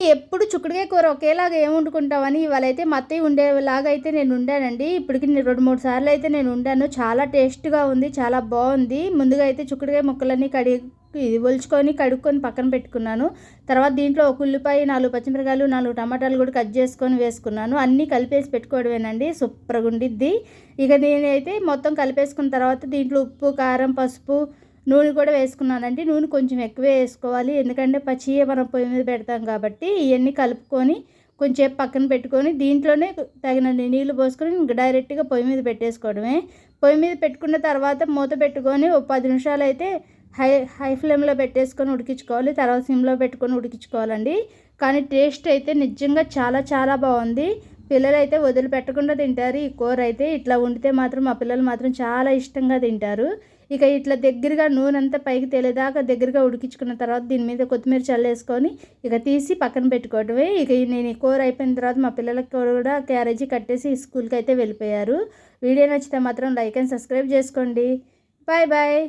ఎప్పుడు చిక్కుడుకాయ కూర ఒకేలాగా ఏం వండుకుంటామని ఇవాళైతే మా అత్తయ్య ఉండేలాగా అయితే నేను వండానండి. ఇప్పటికి 2, 3 సార్లు అయితే నేను వండాను. చాలా టేస్ట్‌గా ఉంది. చాలా బావుంది. ముందుగా అయితే చిక్కుడుకాయ ముక్కలన్నీ ఒలుచుకొని, కడుక్కొని పక్కన పెట్టుకున్నాను. తర్వాత దీంట్లో ఒక ఉల్లిపాయ, 4 పచ్చిమిరపకాయలు, 4 టమాటాలు కూడా కట్ చేసుకొని వేసుకున్నాను. అన్నీ కలిపేసి పెట్టుకోవడమేనండి. సూపర్‌గా ఉండిద్ది. ఇక నేనైతే మొత్తం కలిపేసుకున్న తర్వాత దీంట్లో ఉప్పు, కారం, పసుపు, నూనె కూడా వేసుకున్నానండి. నూనె కొంచెం ఎక్కువే వేసుకోవాలి. ఎందుకంటే పచ్చియే మనం పొయ్యి మీద పెడతాం కాబట్టి ఇవన్నీ కలుపుకొని కొంచెంసేపు పక్కన పెట్టుకొని దీంట్లోనే తగినన్ని నీళ్లు పోసుకొని డైరెక్ట్గా పొయ్యి మీద పెట్టేసుకోవడమే. పొయ్యి మీద పెట్టుకున్న తర్వాత మూత పెట్టుకొని ఒక 10 నిమిషాలు అయితే హై హై ఫ్లేమ్లో పెట్టేసుకొని ఉడికించుకోవాలి. తర్వాత సిమ్లో పెట్టుకొని ఉడికించుకోవాలండి. కానీ టేస్ట్ అయితే నిజంగా చాలా చాలా బాగుంది. పిల్లలైతే వదిలిపెట్టకుండా తింటారు. ఈ కూర అయితే ఇట్లా వండితే మాత్రం మా పిల్లలు మాత్రం చాలా ఇష్టంగా తింటారు. ఇక ఇట్లా దగ్గరగా నూనె అంతా పైకి తేలేదాకా దగ్గరగా ఉడికించుకున్న తర్వాత దీని మీద కొత్తిమీర చల్లేసుకొని ఇక తీసి పక్కన పెట్టుకోవడమే. ఇక నేను ఈ కూర అయిపోయిన తర్వాత మా పిల్లలకి కూడా క్యారేజీ కట్టేసి స్కూల్కి అయితే వెళ్ళిపోయారు. వీడియో నచ్చితే మాత్రం లైక్ అండ్ సబ్స్క్రైబ్ చేసుకోండి. Bye bye.